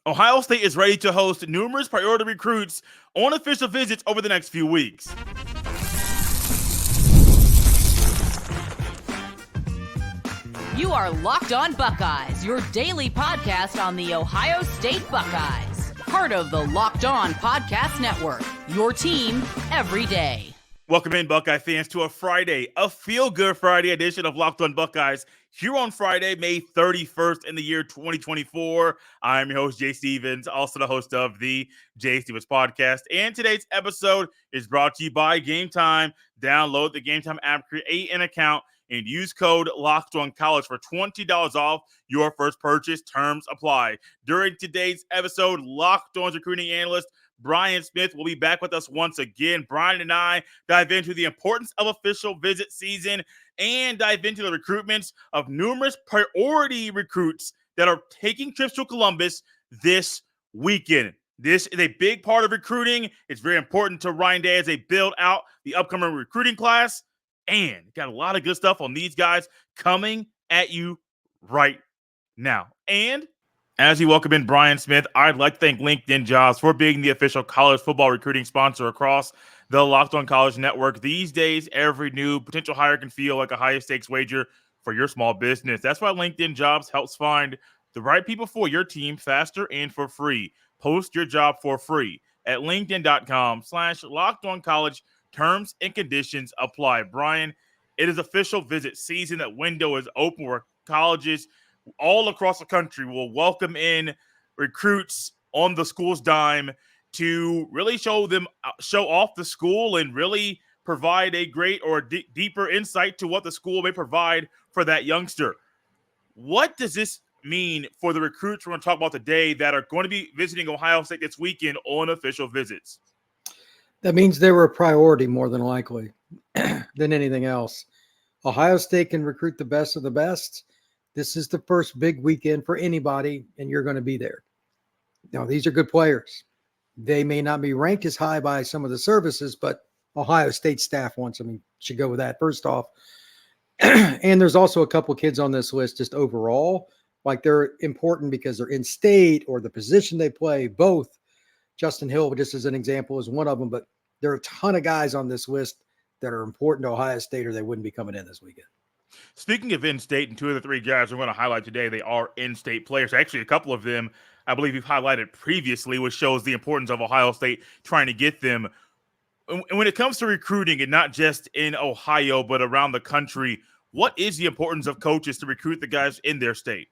Ohio State is ready to host numerous priority recruits on official visits over the next few weeks. You are Locked On Buckeyes, your daily podcast on the Ohio State Buckeyes. Part of the Locked On Podcast Network, your team every day. Welcome in, Buckeye fans, to a feel-good Friday edition of Locked On Buckeyes here on Friday, May 31st in the year 2024. I'm your host, Jay Stevens, also the host of the Jay Stevens Podcast. And today's episode is brought to you by Gametime. Download the Gametime app, create an account, and use code LOCKEDONCollege for $20 off your first purchase. Terms apply. During today's episode, Locked On's recruiting analyst Brian Smith will be back with us once again. Brian and I dive into the importance of official visit season and dive into the recruitments of numerous priority recruits that are taking trips to Columbus this weekend. This is a big part of recruiting. It's very important to Ryan Day as they build out the upcoming recruiting class. And got a lot of good stuff on these guys coming at you right now. And as you welcome in Brian Smith, I'd like to thank LinkedIn Jobs for being the official college football recruiting sponsor across the Locked On College Network. These days, every new potential hire can feel like a high-stakes wager for your small business. That's why LinkedIn Jobs helps find the right people for your team faster and for free. Post your job for free at linkedin.com/LockedOnCollege. Terms and conditions apply. Brian, it is official visit season. That window is open where colleges all across the country will welcome in recruits on the school's dime to really show off the school and really provide a great or deeper insight to what the school may provide for that youngster. What does this mean for the recruits we're going to talk about today that are going to be visiting Ohio State this weekend on official visits? That means they were a priority more than likely than anything else. Ohio State can recruit the best of the best. This is the first big weekend for anybody, and you're going to be there. Now, these are good players. They may not be ranked as high by some of the services, but Ohio State staff wants them. You should go with that first off. And there's also a couple kids on this list just overall. Like they're important because they're in state or the position they play, both. Justin Hill, just as an example, is one of them. But there are a ton of guys on this list that are important to Ohio State or they wouldn't be coming in this weekend. Speaking of in-state, and two of the three guys we're going to highlight today, they are in-state players. Actually, a couple of them I believe you've highlighted previously, which shows the importance of Ohio State trying to get them. And when it comes to recruiting, and not just in Ohio, but around the country, what is the importance of coaches to recruit the guys in their state?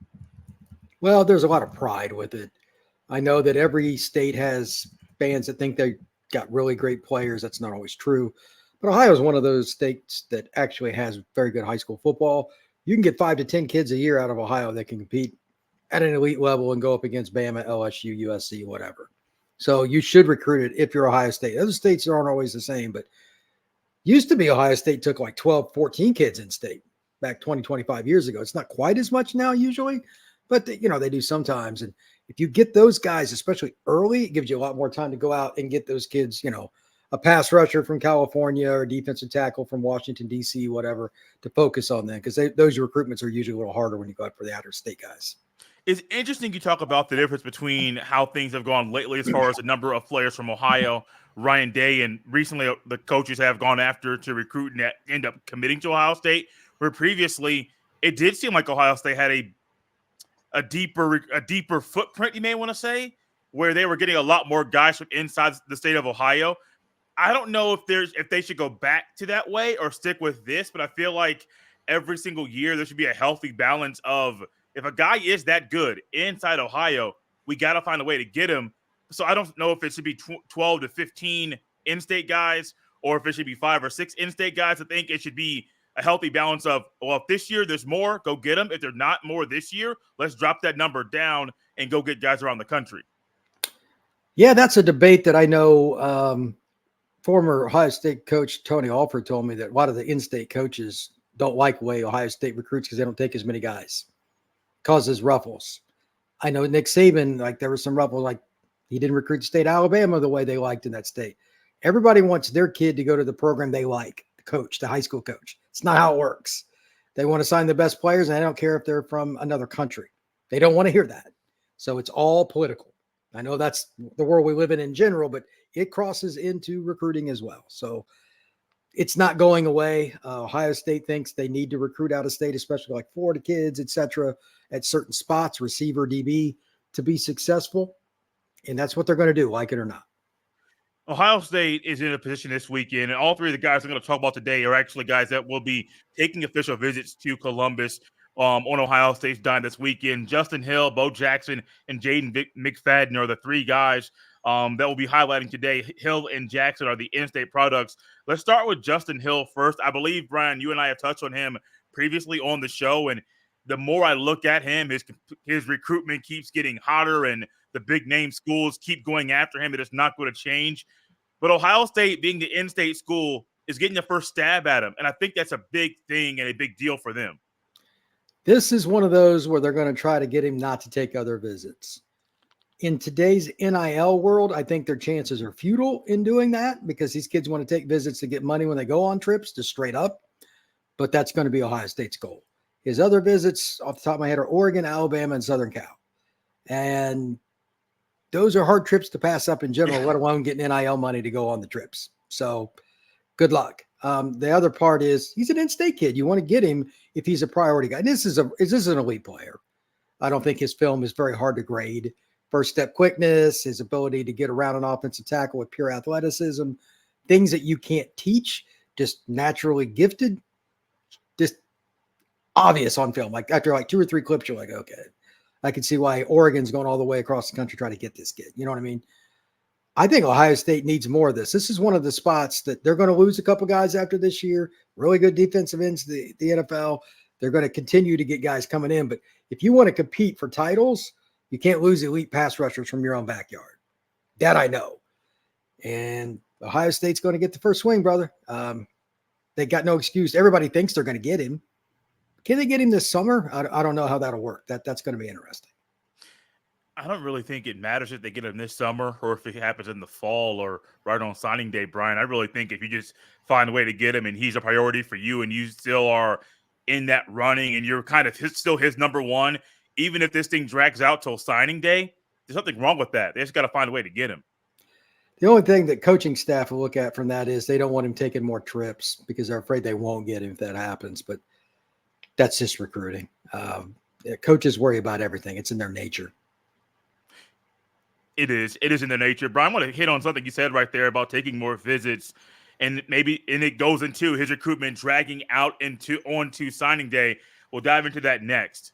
Well, there's a lot of pride with it. I know that every state has fans that think they got really great players. That's not always true. But Ohio is one of those states that actually has very good high school football. You can get 5 to 10 kids a year out of Ohio that can compete at an elite level and go up against Bama, LSU, USC, whatever. So you should recruit it if you're Ohio State. Other states aren't always the same, but used to be Ohio State took like 12, 14 kids in state back 20, 25 years ago. It's not quite as much now usually, but they do sometimes. And if you get those guys, especially early, it gives you a lot more time to go out and get those kids, a pass rusher from California or defensive tackle from Washington, D.C., whatever, to focus on them because those recruitments are usually a little harder when you go out for the out-of-state guys. It's interesting you talk about the difference between how things have gone lately as far as the number of players from Ohio, Ryan Day, and recently the coaches have gone after to recruit and end up committing to Ohio State, where previously it did seem like Ohio State had a deeper footprint, you may want to say, where they were getting a lot more guys from inside the state of Ohio. I don't know if they should go back to that way or stick with this, but I feel like every single year there should be a healthy balance of if a guy is that good inside Ohio, we got to find a way to get him. So I don't know if it should be 12 to 15 in-state guys or if it should be 5 or 6 in-state guys. I think it should be a healthy balance of, well, if this year there's more, go get them. If there's not more this year, let's drop that number down and go get guys around the country. Yeah, that's a debate that I know former Ohio State coach Tony Alford told me that a lot of the in-state coaches don't like the way Ohio State recruits because they don't take as many guys. Causes ruffles. I know Nick Saban, like there was some ruffles, like he didn't recruit the state of Alabama the way they liked in that state. Everybody wants their kid to go to the program they like, the coach, the high school coach. It's not how it works. They want to sign the best players, and I don't care if they're from another country. They don't want to hear that. So it's all political. I know that's the world we live in general, but it crosses into recruiting as well. So it's not going away. Ohio State thinks they need to recruit out of state, especially like Florida kids, et cetera, at certain spots, receiver, DB, to be successful. And that's what they're going to do, like it or not. Ohio State is in a position this weekend, and all three of the guys I'm going to talk about today are actually guys that will be taking official visits to Columbus on Ohio State's dime this weekend. Justin Hill, Bo Jackson, and Jaden McFadden are the three guys that will be highlighting today. Hill and Jackson are the in-state products. Let's start with Justin Hill first. I believe, Brian, you and I have touched on him previously on the show, and the more I look at him, his recruitment keeps getting hotter, and the big-name schools keep going after him. It is not going to change. But Ohio State, being the in-state school, is getting the first stab at him, and I think that's a big thing and a big deal for them. This is one of those where they're going to try to get him not to take other visits. In today's NIL world, I think their chances are futile in doing that because these kids want to take visits to get money when they go on trips, just straight up. But that's going to be Ohio State's goal. His other visits, off the top of my head, are Oregon, Alabama, and Southern Cal. And those are hard trips to pass up in general, let alone getting NIL money to go on the trips. So good luck. The other part is he's an in-state kid. You want to get him if he's a priority guy. This is an elite player. I don't think his film is very hard to grade. First step quickness, his ability to get around an offensive tackle with pure athleticism, things that you can't teach, just naturally gifted, just obvious on film. Like after like 2 or 3 clips, you're like, okay, I can see why Oregon's going all the way across the country trying to get this kid. You know what I mean? I think Ohio State needs more of this. This is one of the spots that they're going to lose a couple guys after this year. Really good defensive ends, the NFL. They're going to continue to get guys coming in. But if you want to compete for titles, you can't lose elite pass rushers from your own backyard. That I know. And Ohio State's going to get the first swing, brother. They got no excuse. Everybody thinks they're going to get him. Can they get him this summer? I don't know how that'll work. That's going to be interesting. I don't really think it matters if they get him this summer or if it happens in the fall or right on signing day, Brian. I really think if you just find a way to get him and he's a priority for you and you still are in that running and you're kind of still his number one, even if this thing drags out till signing day, there's nothing wrong with that. They just got to find a way to get him. The only thing that coaching staff will look at from that is they don't want him taking more trips because they're afraid they won't get him if that happens. But that's just recruiting. Coaches worry about everything. It's in their nature. It is in their nature. Brian, I want to hit on something you said right there about taking more visits, and it goes into his recruitment dragging out onto signing day. We'll dive into that next.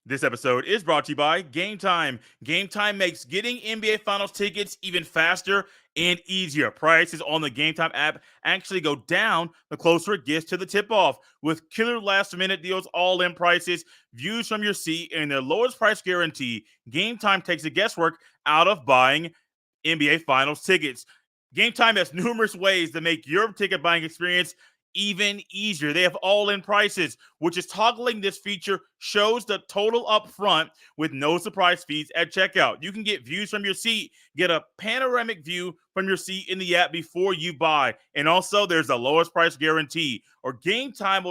This episode is brought to you by Gametime. Gametime makes getting NBA Finals tickets even faster and easier. Prices on the Gametime app actually go down the closer it gets to the tip-off. With killer last-minute deals, all-in prices, views from your seat, and their lowest price guarantee, Gametime takes the guesswork out of buying NBA Finals tickets. Gametime has numerous ways to make your ticket buying experience even easier. They have all-in prices, which is toggling this feature shows the total up front with no surprise fees at checkout. You can get views from your seat, get a panoramic view from your seat in the app before you buy. And also there's a lowest price guarantee, or Gametime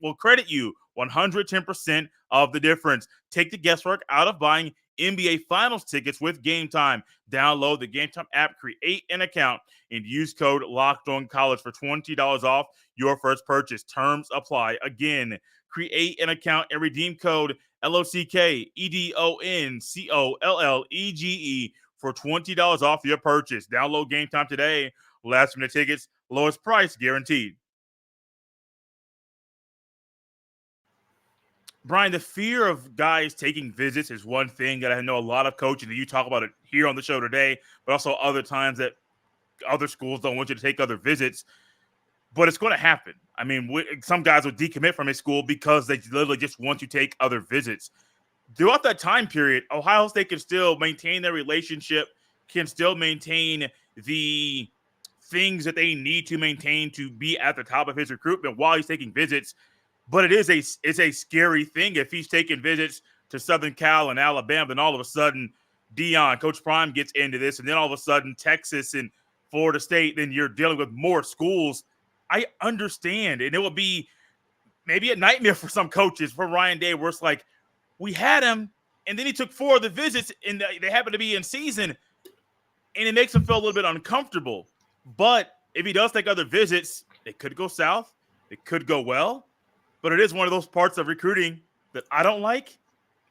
will credit you 110% of the difference. Take the guesswork out of buying NBA Finals tickets with Gametime. Download the Gametime app, create an account, and use code LOCKEDONCollege for $20 off your first purchase. Terms apply. Again, create an account and redeem code LOCKEDONCOLLEGE for $20 off your purchase. Download Gametime today. Last minute tickets, lowest price guaranteed. Brian, the fear of guys taking visits is one thing that I know a lot of coaches, and you talk about it here on the show today, but also other times that other schools don't want you to take other visits. But it's going to happen. I mean, some guys will decommit from a school because they literally just want to take other visits. Throughout that time period, Ohio State can still maintain their relationship, can still maintain the things that they need to maintain to be at the top of his recruitment while he's taking visits. But it's a scary thing if he's taking visits to Southern Cal and Alabama, and all of a sudden Coach Prime gets into this, and then all of a sudden Texas and Florida State, then you're dealing with more schools. I understand, and it will be maybe a nightmare for some coaches, for Ryan Day, where it's like, we had him, And then he took 4 of the visits, and they happen to be in season, and it makes him feel a little bit uncomfortable. But if he does take other visits, it could go south. It could go well. But it is one of those parts of recruiting that I don't like.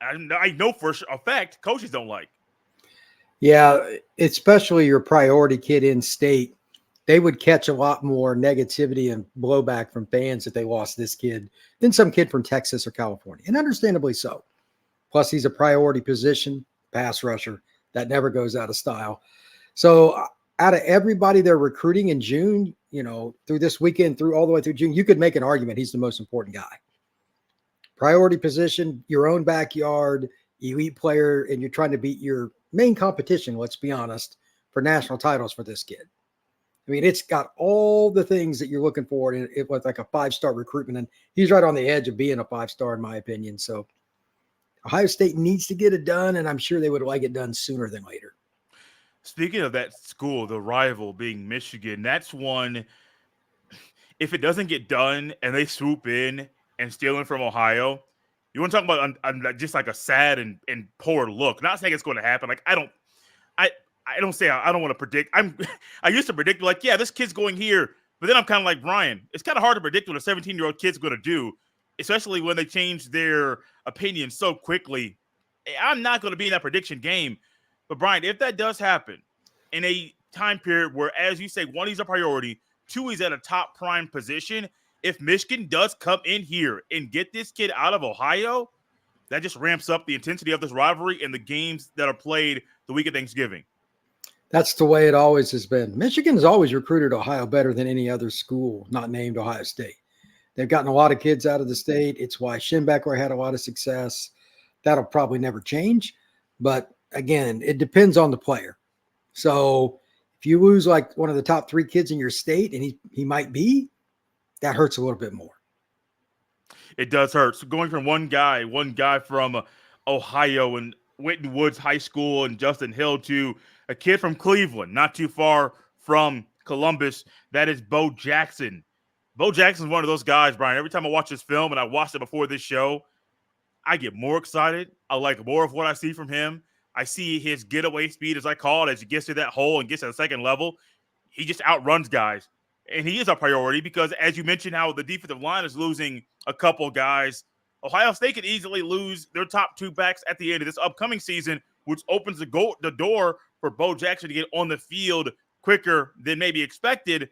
I know for a fact coaches don't like. Yeah, especially your priority kid in state. They would catch a lot more negativity and blowback from fans if they lost this kid than some kid from Texas or California, and understandably so. Plus, he's a priority position, pass rusher. That never goes out of style. So out of everybody they're recruiting in June, through this weekend, through all the way through June, you could make an argument he's the most important guy. Priority position, your own backyard, elite player, and you're trying to beat your main competition, let's be honest, for national titles for this kid. I mean, it's got all the things that you're looking for in it was like a 5-star recruitment, and he's right on the edge of being a 5-star in my opinion. So Ohio State needs to get it done, and I'm sure they would like it done sooner than later. Speaking of that school, the rival being Michigan, that's one, if it doesn't get done and they swoop in and steal in from Ohio, you want to talk about just like a sad and poor look. Not saying it's going to happen. Like, I don't want to predict. I used to predict, like, yeah, this kid's going here. But then I'm kind of like, Brian, it's kind of hard to predict what a 17-year-old kid's going to do, especially when they change their opinion so quickly. I'm not going to be in that prediction game. But, Brian, if that does happen in a time period where, as you say, 1, he's a priority, 2, he's at a top prime position, if Michigan does come in here and get this kid out of Ohio, that just ramps up the intensity of this rivalry and the games that are played the week of Thanksgiving. That's the way it always has been. Michigan has always recruited Ohio better than any other school not named Ohio State. They've gotten a lot of kids out of the state. It's why Schembechler had a lot of success. That'll probably never change. But again, it depends on the player. So if you lose like one of the top 3 kids in your state, and he might be, that hurts a little bit more. It does hurt. So going from one guy from Ohio and Winton Woods High School and Justin Hill to a kid from Cleveland, not too far from Columbus, that is Bo Jackson. Bo Jackson's one of those guys, Brian. Every time I watch this film, and I watched it before this show, I get more excited. I like more of what I see from him. I see his getaway speed, as I call it, as he gets to that hole and gets to the second level. He just outruns guys. And he is a priority because, as you mentioned, how the defensive line is losing a couple guys. Ohio State could easily lose their top 2 backs at the end of this upcoming season, which opens the door for Bo Jackson to get on the field quicker than maybe expected.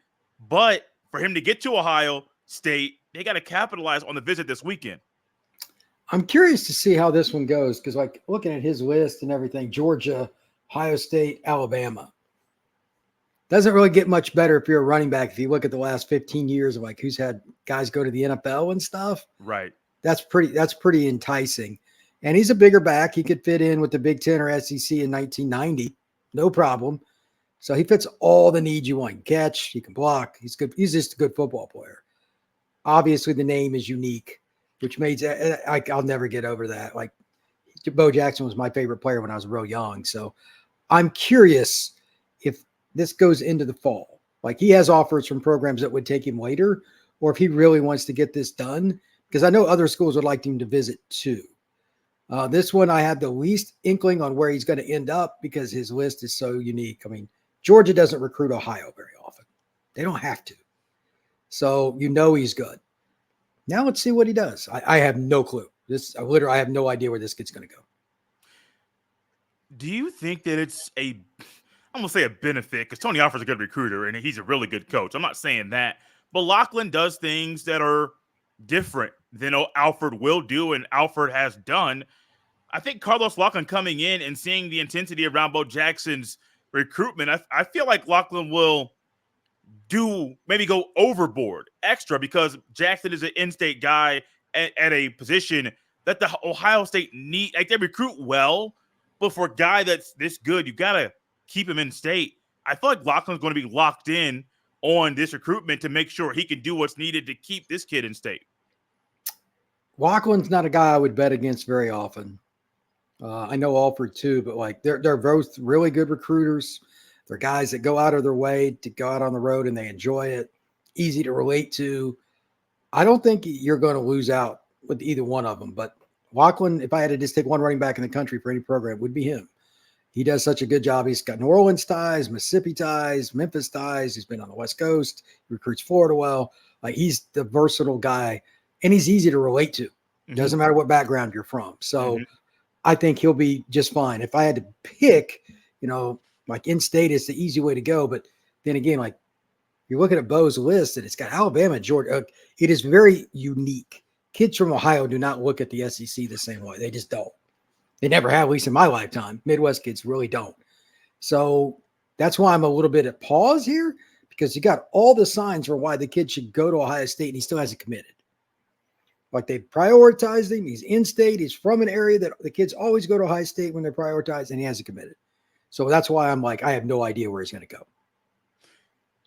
But for him to get to Ohio State, they got to capitalize on the visit this weekend. I'm curious to see how this one goes because, like, looking at his list and everything, Georgia, Ohio State, Alabama. Doesn't really get much better if you're a running back. If you look at the last 15 years of like who's had guys go to the NFL and stuff, right? That's pretty enticing. And he's a bigger back. He could fit in with the Big Ten or SEC in 1990, no problem. So he fits all the needs you want. He can catch, he can block. He's good. He's just a good football player. Obviously, the name is unique, which makes I'll never get over that. Like Bo Jackson was my favorite player when I was real young. So I'm curious if this goes into the fall. Like he has offers from programs that would take him later, or if he really wants to get this done, because I know other schools would like him to visit too. This one, I had the least inkling on where he's going to end up because his list is so unique. I mean, Georgia doesn't recruit Ohio very often. They don't have to. So he's good. Now let's see what he does. I have no clue. I have no idea where this kid's going to go. Do you think that it's I'm going to say a benefit because Tony Alford's a good recruiter and he's a really good coach. I'm not saying that. But Lachlan does things that are different than Alford will do and Alford has done. I think Carlos Lachlan coming in and seeing the intensity around Bo Jackson's recruitment, I feel like Lachlan will maybe go overboard extra because Jackson is an in-state guy at a position that the Ohio State need. Like they recruit well, but for a guy that's this good, you got to keep him in state. I feel like Lachlan's going to be locked in on this recruitment to make sure he can do what's needed to keep this kid in state. Lachlan's not a guy I would bet against very often. I know Alford too, but like they're both really good recruiters. They're guys that go out of their way to go out on the road and they enjoy it. Easy to relate to. I don't think you're going to lose out with either one of them, but Walklin, if I had to just take one running back in the country for any program, would be him. He does such a good job. He's got New Orleans ties, Mississippi ties, Memphis ties. He's been on the West Coast. He recruits Florida well. Like, he's the versatile guy, and he's easy to relate to. Doesn't matter what background you're from. So I think he'll be just fine. If I had to pick, like in-state is the easy way to go. But then again, like, you're looking at Bo's list, and it's got Alabama, Georgia. It is very unique. Kids from Ohio do not look at the SEC the same way. They just don't. They never have, at least in my lifetime. Midwest kids really don't. So that's why I'm a little bit at pause here, because you got all the signs for why the kid should go to Ohio State, and he still hasn't committed. Like, they prioritized him. He's in-state. He's from an area that the kids always go to Ohio State when they're prioritized, and he hasn't committed. So that's why I'm like, I have no idea where he's going to go.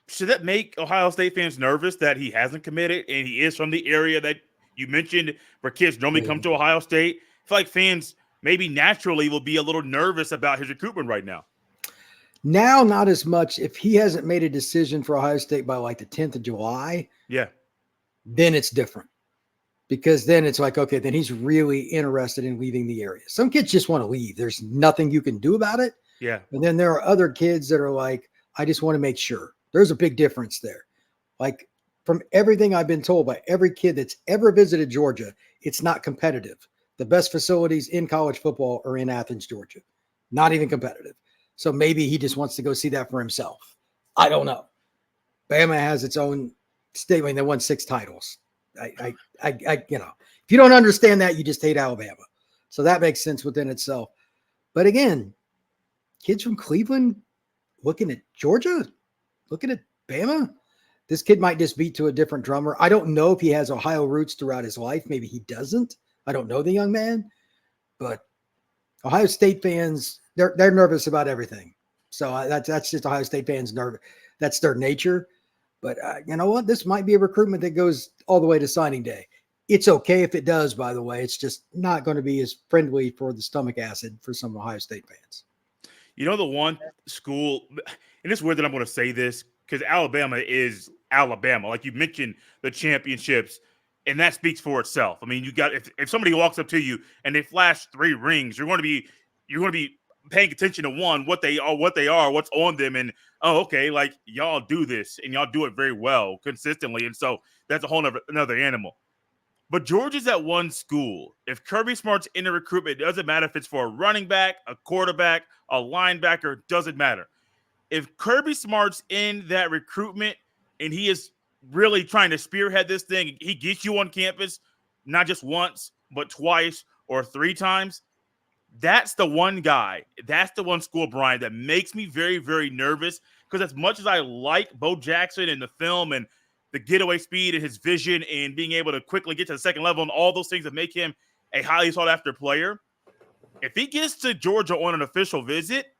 Should that make Ohio State fans nervous that he hasn't committed and he is from the area that you mentioned where kids normally come to Ohio State? I feel like fans maybe naturally will be a little nervous about his recruitment right now. Now, not as much. If he hasn't made a decision for Ohio State by like the 10th of July, then it's different. Because then it's like, okay, then he's really interested in leaving the area. Some kids just want to leave. There's nothing you can do about it. Yeah. And then there are other kids that are like, I just want to make sure. There's a big difference there. Like, from everything I've been told by every kid that's ever visited Georgia, it's not competitive. The best facilities in college football are in Athens, Georgia. Not even competitive. So maybe he just wants to go see that for himself. I don't know. Bama has its own state. I mean, they won 6 titles. I if you don't understand that, you just hate Alabama. So that makes sense within itself. But again, kids from Cleveland looking at Georgia, looking at Bama, this kid might just beat to a different drummer. I don't know if he has Ohio roots throughout his life. Maybe he doesn't. I don't know the young man, but Ohio State fans, they're nervous about everything. So that's just Ohio State fans' nervous. That's their nature. But you know what? This might be a recruitment that goes all the way to signing day. It's okay if it does, by the way. It's just not going to be as friendly for the stomach acid for some Ohio State fans. You know, the one school, and it's weird that I'm going to say this because Alabama is Alabama. Like you mentioned, the championships, and that speaks for itself. I mean, you got if somebody walks up to you and they flash 3 rings, you're going to be paying attention to what they are, what's on them, and okay, like y'all do this and y'all do it very well consistently, and so that's a whole another animal. But Georgia's at one school. If Kirby Smart's in the recruitment, it doesn't matter if it's for a running back, a quarterback, a linebacker, it doesn't matter. If Kirby Smart's in that recruitment and he is really trying to spearhead this thing, he gets you on campus, not just once, but twice or 3 times. That's the one guy, that's the one school, Brian, that makes me very, very nervous, because as much as I like Bo Jackson and the film and the getaway speed and his vision and being able to quickly get to the second level and all those things that make him a highly sought-after player, if he gets to Georgia on an official visit,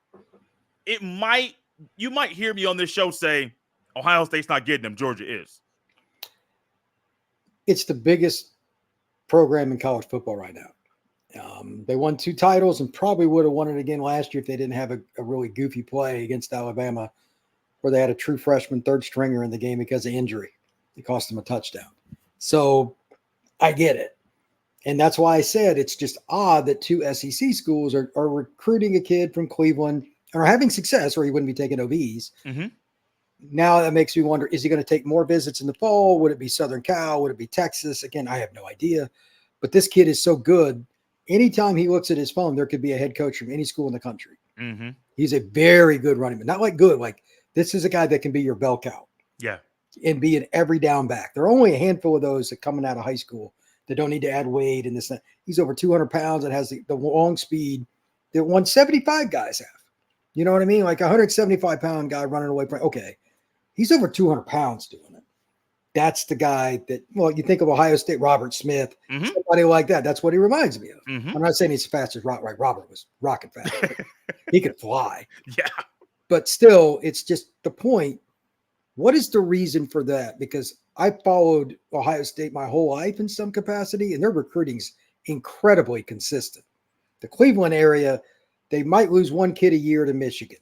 you might hear me on this show say, Ohio State's not getting him, Georgia is. It's the biggest program in college football right now. They won 2 titles and probably would have won it again last year if they didn't have a really goofy play against Alabama where they had a true freshman third stringer in the game because of injury. It cost them a touchdown. So I get it. And that's why I said it's just odd that 2 SEC schools are recruiting a kid from Cleveland and are having success, or he wouldn't be taking OVs. Mm-hmm. Now that makes me wonder, is he going to take more visits in the fall? Would it be Southern Cal? Would it be Texas? Again, I have no idea. But this kid is so good. Anytime he looks at his phone, there could be a head coach from any school in the country. Mm-hmm. He's a very good running man. Not like good. Like, this is a guy that can be your bell cow. Yeah. And be an every down back. There are only a handful of those that coming out of high school that don't need to add weight and this. He's over 200 pounds and has the long speed that 175 guys have. You know what I mean? Like a 175-pound guy running away from, okay, he's over 200 pounds doing it. That's the guy that, well, you think of Ohio State, Robert Smith, somebody like that. That's what he reminds me of. Mm-hmm. I'm not saying he's as fast as Robert. Robert was rocket fast. He could fly. Yeah. But still, it's just the point. What is the reason for that? Because I followed Ohio State my whole life in some capacity, and their recruiting's incredibly consistent. The Cleveland area, they might lose 1 kid a year to Michigan.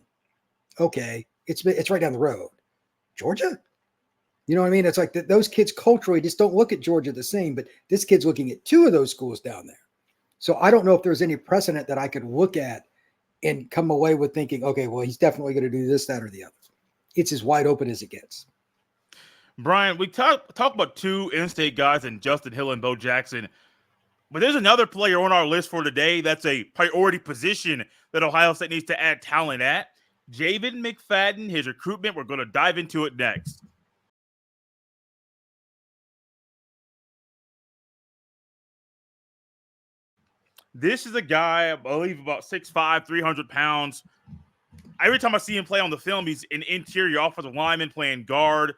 Okay, it's right down the road. Georgia? You know what I mean? It's like those kids culturally just don't look at Georgia the same, but this kid's looking at 2 of those schools down there. So I don't know if there's any precedent that I could look at and come away with thinking, okay, well, he's definitely going to do this, that, or the other. It's as wide open as it gets. Brian, we talk about two in-state guys in Justin Hill and Bo Jackson, but there's another player on our list for today that's a priority position that Ohio State needs to add talent at. Javen McFadden, his recruitment. We're going to dive into it next. This is a guy, I believe, about 6'5", 300 pounds. Every time I see him play on the film, he's an interior offensive lineman playing guard.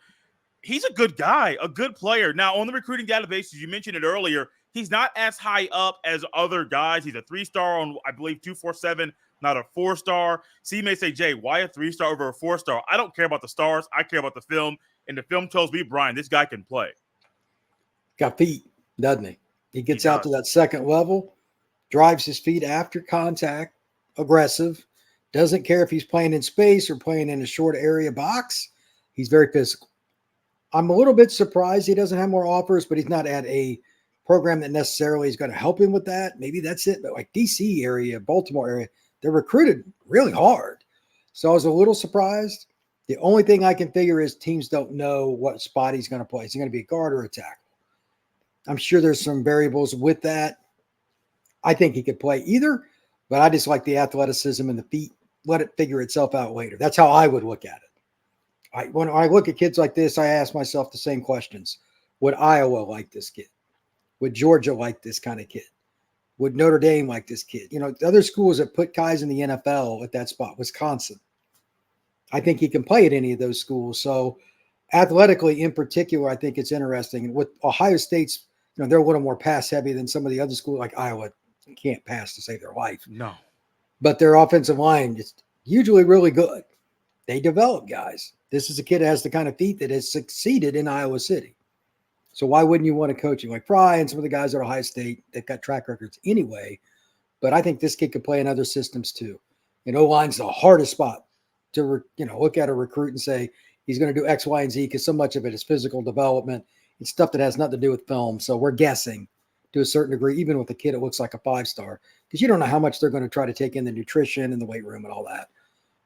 He's a good guy, a good player. Now, on the recruiting databases, you mentioned it earlier, he's not as high up as other guys. He's a 3-star on, I believe, 247, not a 4-star. So you may say, Jay, why a 3-star over a 4-star? I don't care about the stars. I care about the film. And the film tells me, Brian, this guy can play. Got feet, doesn't he? He gets out to that second level, drives his feet after contact, aggressive, doesn't care if he's playing in space or playing in a short area box. He's very physical. I'm a little bit surprised he doesn't have more offers, but he's not at a program that necessarily is going to help him with that. Maybe that's it. But like DC area, Baltimore area, they're recruited really hard. So I was a little surprised. The only thing I can figure is teams don't know what spot he's going to play. Is he going to be a guard or a tackle? I'm sure there's some variables with that. I think he could play either, but I just like the athleticism and the feet. Let it figure itself out later. That's how I would look at it. When I look at kids like this, I ask myself the same questions. Would Iowa like this kid? Would Georgia like this kind of kid? Would Notre Dame like this kid? You know, the other schools that put guys in the NFL at that spot, Wisconsin. I think he can play at any of those schools. So athletically in particular, I think it's interesting. And with Ohio State's, you know, they're a little more pass heavy than some of the other schools like Iowa. Can't pass to save their life. No. But their offensive line is usually really good. They develop guys. This is a kid that has the kind of feet that has succeeded in Iowa City. So why wouldn't you want to coach him? Like Fry and some of the guys at Ohio State, they've got track records anyway. But I think this kid could play in other systems too. And O-line's the hardest spot to look at a recruit and say he's going to do X, Y, and Z because so much of it is physical development. It's stuff that has nothing to do with film. So we're guessing to a certain degree, even with a kid that looks like a 5-star, because you don't know how much they're going to try to take in the nutrition and the weight room and all that.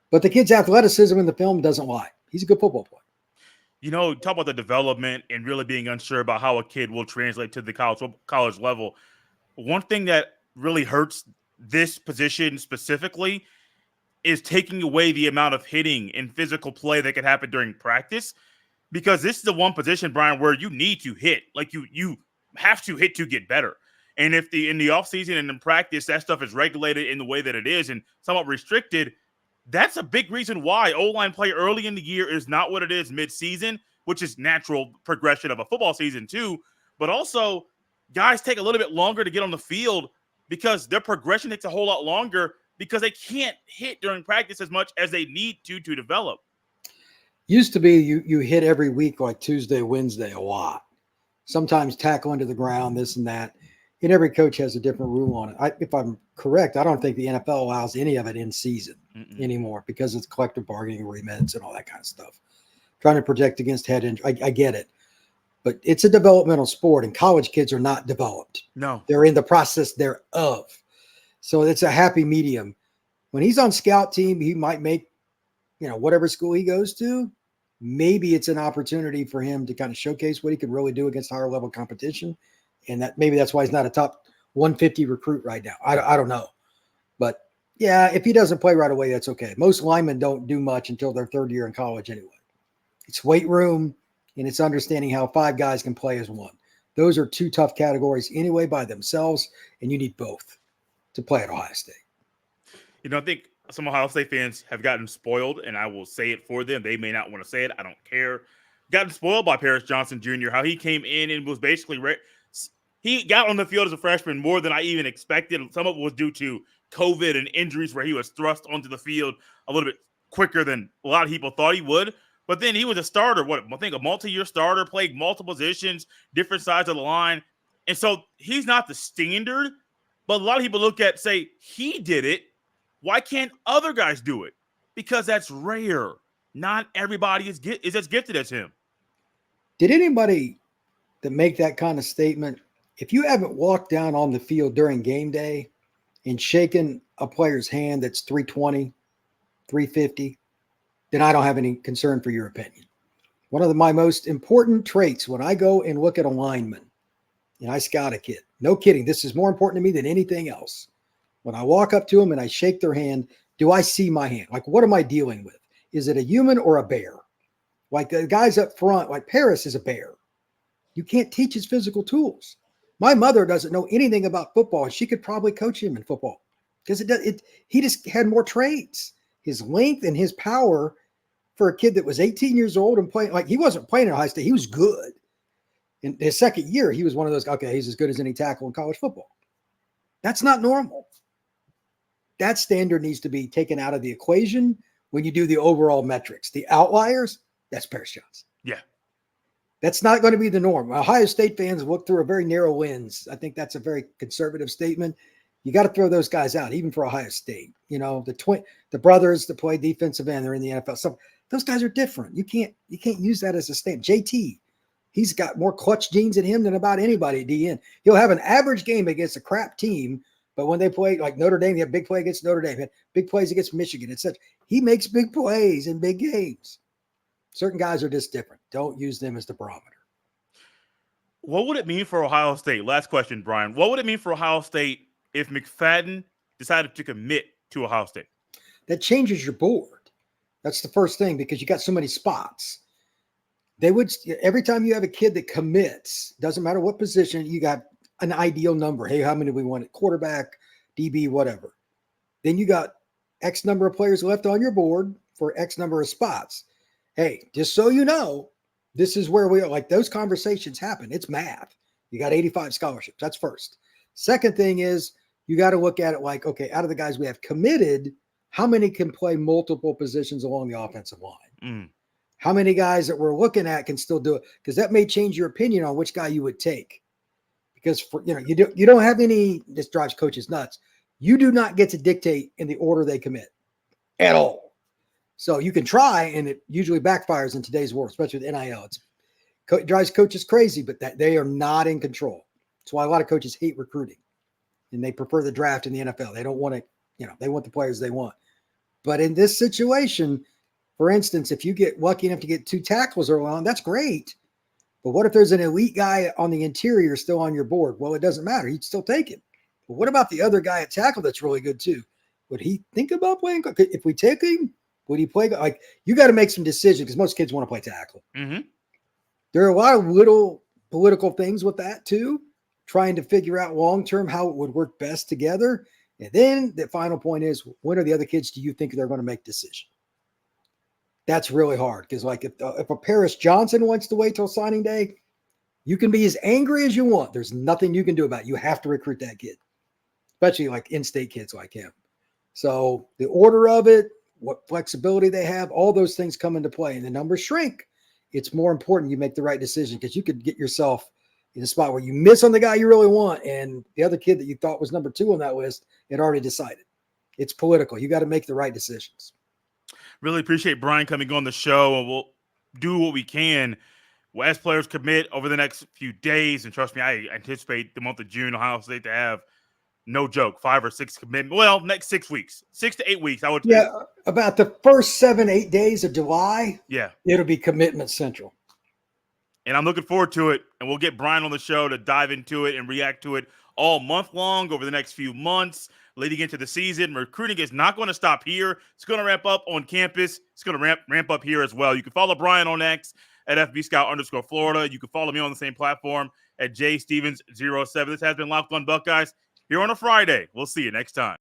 But the kid's athleticism in the film doesn't lie. He's a good football player. You know, talk about the development and really being unsure about how a kid will translate to the college level. One thing that really hurts this position specifically is taking away the amount of hitting and physical play that can happen during practice, because this is the one position, Brian, where you need to hit. Like you have to hit to get better. And if in the offseason and in practice, that stuff is regulated in the way that it is and somewhat restricted, that's a big reason why O-line play early in the year is not what it is mid-season, which is natural progression of a football season too. But also, guys take a little bit longer to get on the field because their progression takes a whole lot longer because they can't hit during practice as much as they need to develop. Used to be you hit every week like Tuesday, Wednesday a lot. Sometimes tackle into the ground, this and that. And every coach has a different rule on it. If I'm correct, I don't think the NFL allows any of it in season anymore because it's collective bargaining agreements and all that kind of stuff. Trying to protect against head injury. I get it. But it's a developmental sport, and college kids are not developed. No. They're in the process thereof. So it's a happy medium. When he's on scout team, he might make, whatever school he goes to, maybe it's an opportunity for him to kind of showcase what he could really do against higher level competition. And that's why he's not a top 150 recruit right now. I don't know. But yeah, if he doesn't play right away, that's okay. Most linemen don't do much until their third year in college anyway. It's weight room, and it's understanding how 5 guys can play as one. Those are 2 tough categories anyway by themselves, and you need both to play at Ohio State. I think some Ohio State fans have gotten spoiled, and I will say it for them. They may not want to say it. I don't care. Gotten spoiled by Paris Johnson Jr., how he came in and was basically he got on the field as a freshman more than I even expected. Some of it was due to COVID and injuries where he was thrust onto the field a little bit quicker than a lot of people thought he would. But then he was a starter, I think a multi-year starter, played multiple positions, different sides of the line. And so he's not the standard, but a lot of people say, he did it. Why can't other guys do it? Because that's rare. Not everybody is as gifted as him. Did anybody that make that kind of statement If you haven't walked down on the field during game day and shaken a player's hand that's 320, 350, then I don't have any concern for your opinion. One of my most important traits when I go and look at a lineman and I scout a kid, no kidding, this is more important to me than anything else. When I walk up to them and I shake their hand, do I see my hand? Like, what am I dealing with? Is it a human or a bear? Like the guys up front, like Paris is a bear. You can't teach his physical tools. My mother doesn't know anything about football, and she could probably coach him in football because he just had more traits. His length and his power for a kid that was 18 years old and playing, like he wasn't playing at Ohio State. He was good. In his second year, he was one of those, okay, he's as good as any tackle in college football. That's not normal. That standard needs to be taken out of the equation when you do the overall metrics. The outliers, that's Paris Johnson. Yeah. That's not going to be the norm. Ohio State fans look through a very narrow lens. I think that's a very conservative statement. You got to throw those guys out, even for Ohio State. You know, the brothers that play defensive end, they're in the NFL. So those guys are different. You can't use that as a statement. JT, he's got more clutch genes in him than about anybody at DN. He'll have an average game against a crap team, but when they play like Notre Dame, he had big play against Notre Dame, he had big plays against Michigan. It's such he makes big plays in big games. Certain guys are just different. Don't use them as the barometer. What would it mean for Ohio State? Last question, Brian. What would it mean for Ohio State if McFadden decided to commit to Ohio State? That changes your board. That's the first thing because you got so many spots. They would every time you have a kid that commits, doesn't matter what position, you got an ideal number. Hey, how many do we want at quarterback, DB, whatever. Then you got X number of players left on your board for X number of spots. Hey, just so you know, this is where we are. Like those conversations happen. It's math. You got 85 scholarships. That's first. Second thing is you got to look at it like, okay, out of the guys we have committed, how many can play multiple positions along the offensive line? How many guys that we're looking at can still do it? Because that may change your opinion on which guy you would take. Because you don't have any. This drives coaches nuts. You do not get to dictate in the order they commit at all. So you can try, and it usually backfires in today's world, especially with NIL. It drives coaches crazy, but that they are not in control. That's why a lot of coaches hate recruiting, and they prefer the draft in the NFL. They don't want to, they want the players they want. But in this situation, for instance, if you get lucky enough to get 2 tackles early on, that's great. But what if there's an elite guy on the interior still on your board? Well, it doesn't matter. He'd still take him. But what about the other guy at tackle that's really good too? Would he think about playing? If we take him, would he play? Like, you got to make some decisions because most kids want to play tackle. Mm-hmm. There are a lot of little political things with that too, trying to figure out long-term how it would work best together. And then the final point is, when are the other kids do you think they're going to make decisions? That's really hard because, like, if a Paris Johnson wants to wait till signing day, you can be as angry as you want. There's nothing you can do about it. You have to recruit that kid, especially like in-state kids like him. So the order of it, what flexibility they have, all those things come into play, and the numbers shrink. It's more important you make the right decision because you could get yourself in a spot where you miss on the guy you really want, and the other kid that you thought was number 2 on that list had already decided. It's political. You got to make the right decisions. Really appreciate Brian coming on the show, and we'll do what we can as players commit over the next few days. And trust me, I anticipate the month of June, Ohio State to have, no joke, 5 or 6 commitments. Well, next 6 weeks, 6 to 8 weeks. I would. Yeah, about the first 7-8 days of July. Yeah, it'll be commitment central. And I'm looking forward to it. And we'll get Brian on the show to dive into it and react to it all month long over the next few months leading into the season. Recruiting is not going to stop here. It's going to ramp up on campus. It's going to ramp up here as well. You can follow Brian on X at FBScout_Florida. You can follow me on the same platform at JStevens07. This has been Locked on Buckeyes here on a Friday. We'll see you next time.